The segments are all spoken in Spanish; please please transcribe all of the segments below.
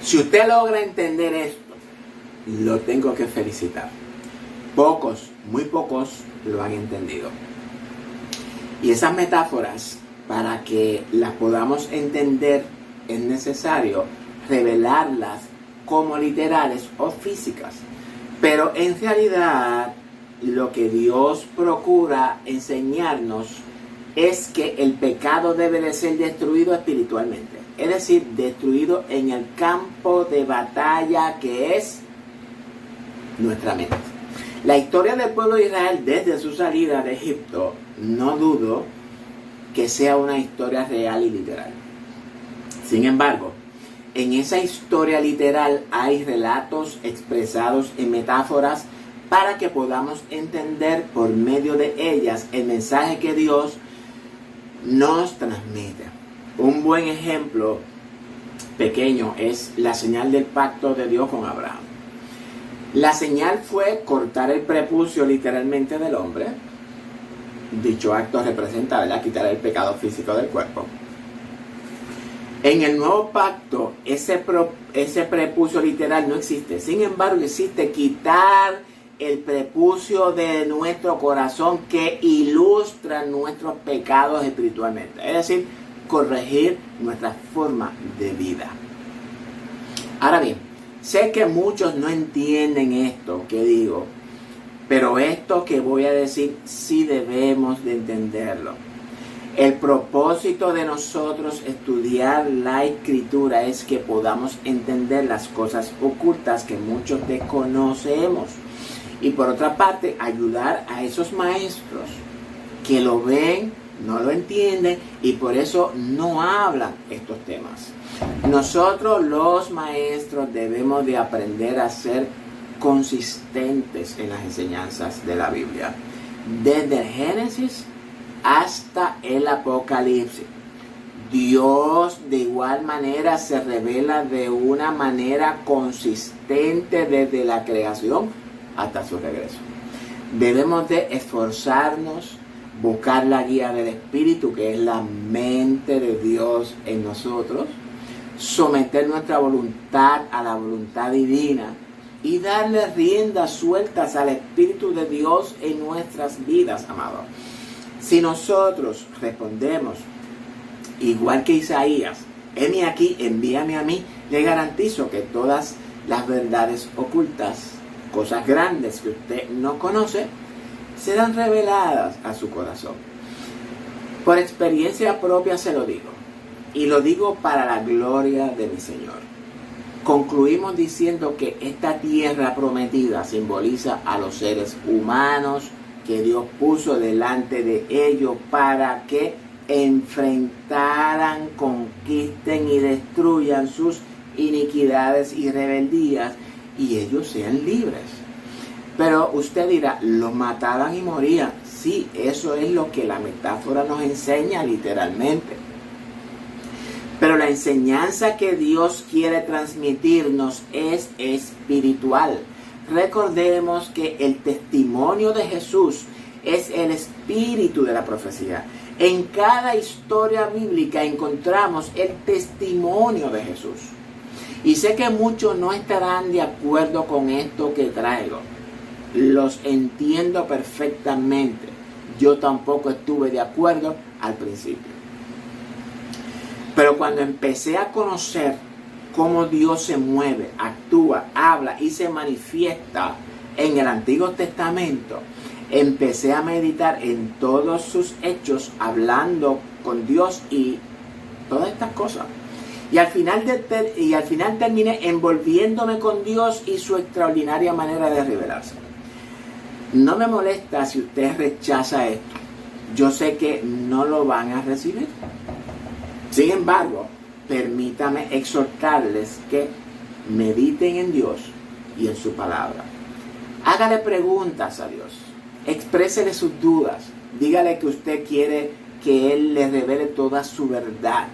Si usted logra entender esto, lo tengo que felicitar. Pocos, muy pocos lo han entendido. Y esas metáforas, para que las podamos entender, es necesario revelarlas como literales o físicas. Pero en realidad, lo que Dios procura enseñarnos es que el pecado debe de ser destruido espiritualmente. Es decir, destruido en el campo de batalla que es nuestra mente. La historia del pueblo de Israel desde su salida de Egipto, no dudo que sea una historia real y literal. Sin embargo, en esa historia literal hay relatos expresados en metáforas para que podamos entender por medio de ellas el mensaje que Dios nos transmite. Un buen ejemplo pequeño es la señal del pacto de Dios con Abraham. La señal fue cortar el prepucio literalmente del hombre. Dicho acto representa, ¿verdad?, quitar el pecado físico del cuerpo. En el nuevo pacto, ese prepucio literal no existe. Sin embargo, existe quitar el prepucio de nuestro corazón que ilustra nuestros pecados espiritualmente. Es decir, corregir nuestra forma de vida. Ahora bien, sé que muchos no entienden esto que digo, pero esto que voy a decir sí debemos de entenderlo. El propósito de nosotros estudiar la Escritura es que podamos entender las cosas ocultas que muchos desconocemos. Y por otra parte, ayudar a esos maestros que lo ven, no lo entienden y por eso no hablan estos temas. Nosotros los maestros debemos de aprender a ser consistentes en las enseñanzas de la Biblia. Desde el Génesis hasta el Apocalipsis. Dios de igual manera se revela de una manera consistente desde la creación hasta su regreso. Debemos de esforzarnos, buscar la guía del Espíritu, que es la mente de Dios en nosotros, someter nuestra voluntad a la voluntad divina y darle riendas sueltas al Espíritu de Dios en nuestras vidas, amados. Si nosotros respondemos igual que Isaías, heme aquí, envíame a mí, le garantizo que todas las verdades ocultas, cosas grandes que usted no conoce, serán reveladas a su corazón. Por experiencia propia se lo digo, y lo digo para la gloria de mi Señor. Concluimos diciendo que esta tierra prometida simboliza a los seres humanos que Dios puso delante de ellos para que enfrentaran, conquisten y destruyan sus iniquidades y rebeldías y ellos sean libres. Pero usted dirá, los mataban y morían. Sí, eso es lo que la metáfora nos enseña literalmente. Pero la enseñanza que Dios quiere transmitirnos es espiritual. Recordemos que el testimonio de Jesús es el espíritu de la profecía. En cada historia bíblica encontramos el testimonio de Jesús. Y sé que muchos no estarán de acuerdo con esto que traigo. Los entiendo perfectamente. Yo tampoco estuve de acuerdo al principio. Pero cuando empecé a conocer cómo Dios se mueve, actúa, habla y se manifiesta en el Antiguo Testamento, empecé a meditar en todos sus hechos, hablando con Dios y todas estas cosas. Y al final terminé envolviéndome con Dios y su extraordinaria manera de revelarse. No me molesta si usted rechaza esto. Yo sé que no lo van a recibir. Sin embargo, permítame exhortarles que mediten en Dios y en su palabra. Hágale preguntas a Dios. Exprésele sus dudas. Dígale que usted quiere que Él le revele toda su verdad.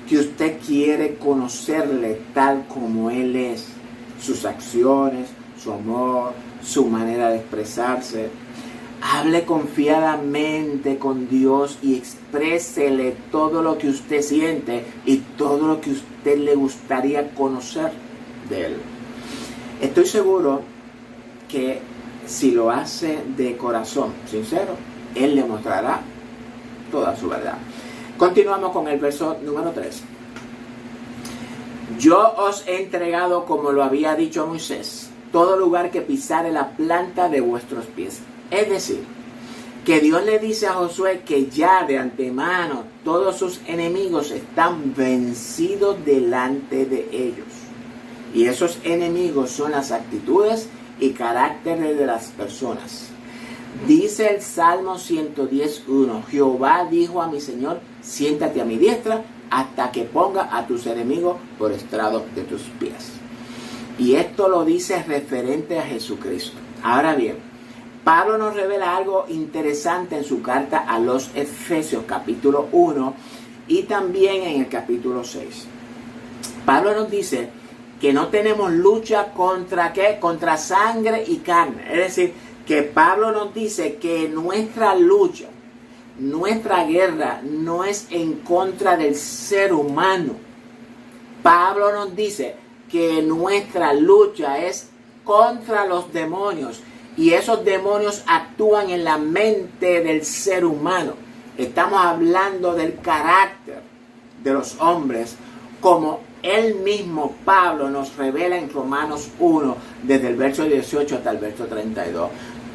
Que usted quiere conocerle tal como Él es. Sus acciones, su amor, su manera de expresarse. Hable confiadamente con Dios y exprésele todo lo que usted siente y todo lo que usted le gustaría conocer de Él. Estoy seguro que si lo hace de corazón sincero, Él le mostrará toda su verdad. Continuamos con el verso número 3. Yo os he entregado, como lo había dicho a Moisés, todo lugar que pisare la planta de vuestros pies. Es decir, que Dios le dice a Josué que ya de antemano todos sus enemigos están vencidos delante de ellos. Y esos enemigos son las actitudes y caracteres de las personas. Dice el Salmo 110:1, Jehová dijo a mi Señor, siéntate a mi diestra hasta que ponga a tus enemigos por estrado de tus pies. Y esto lo dice referente a Jesucristo. Ahora bien, Pablo nos revela algo interesante en su carta a los Efesios capítulo 1 y también en el capítulo 6. Pablo nos dice que no tenemos lucha contra ¿qué? Contra sangre y carne. Es decir, que Pablo nos dice que nuestra lucha, nuestra guerra no es en contra del ser humano. Pablo nos dice que nuestra lucha es contra los demonios. Y esos demonios actúan en la mente del ser humano. Estamos hablando del carácter de los hombres, como él mismo, Pablo, nos revela en Romanos 1, desde el verso 18 hasta el verso 32.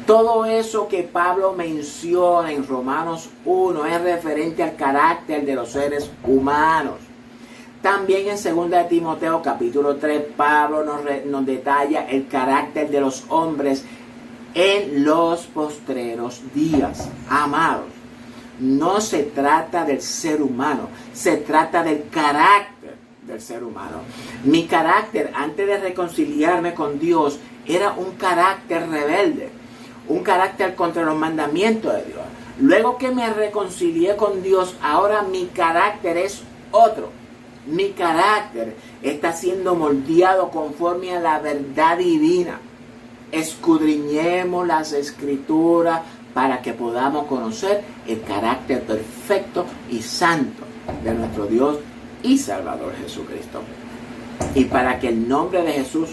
Todo eso que Pablo menciona en Romanos 1 es referente al carácter de los seres humanos. También en 2 de Timoteo capítulo 3, Pablo nos detalla el carácter de los hombres en los postreros días. Amados, no se trata del ser humano, se trata del carácter del ser humano. Mi carácter antes de reconciliarme con Dios era un carácter rebelde, un carácter contra los mandamientos de Dios. Luego que me reconcilié con Dios, ahora mi carácter es otro. Mi carácter está siendo moldeado conforme a la verdad divina. Escudriñemos las Escrituras para que podamos conocer el carácter perfecto y santo de nuestro Dios y Salvador Jesucristo. Y para que el nombre de Jesús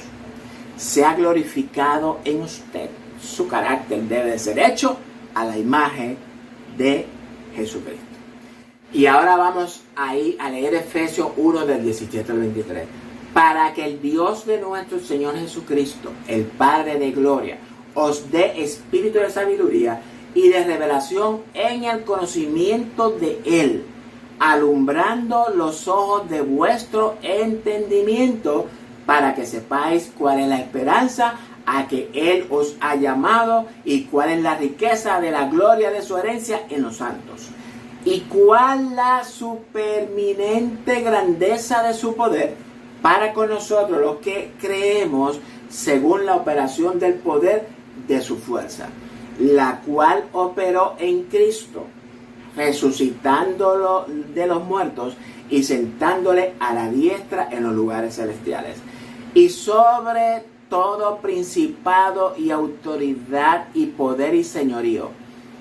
sea glorificado en usted, su carácter debe ser hecho a la imagen de Jesucristo. Y ahora vamos a leer Efesios 1 del 17 al 23. Para que el Dios de nuestro Señor Jesucristo, el Padre de gloria, os dé espíritu de sabiduría y de revelación en el conocimiento de Él, alumbrando los ojos de vuestro entendimiento, para que sepáis cuál es la esperanza a que Él os ha llamado y cuál es la riqueza de la gloria de su herencia en los santos, y cuál la superminente grandeza de su poder para con nosotros los que creemos, según la operación del poder de su fuerza, la cual operó en Cristo, resucitándolo de los muertos y sentándole a la diestra en los lugares celestiales, y sobre todo principado y autoridad y poder y señorío,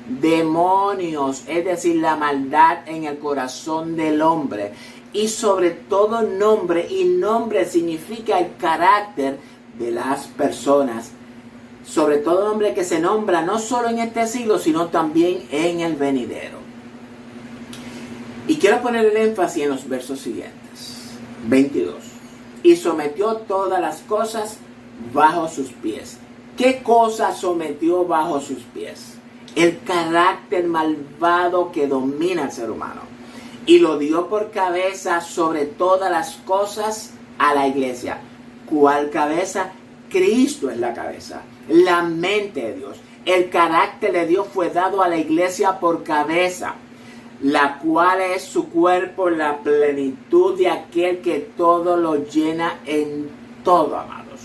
demonios, es decir, la maldad en el corazón del hombre, y sobre todo nombre, y nombre significa el carácter de las personas, sobre todo nombre que se nombra no solo en este siglo, sino también en el venidero. Y quiero poner el énfasis en los versos siguientes, 22. Y sometió todas las cosas bajo sus pies. ¿Qué cosa sometió bajo sus pies? El carácter malvado que domina al ser humano. Y lo dio por cabeza sobre todas las cosas a la iglesia. ¿Cuál cabeza? Cristo es la cabeza, la mente de Dios. El carácter de Dios fue dado a la iglesia por cabeza, la cual es su cuerpo, la plenitud de aquel que todo lo llena en todo, amados.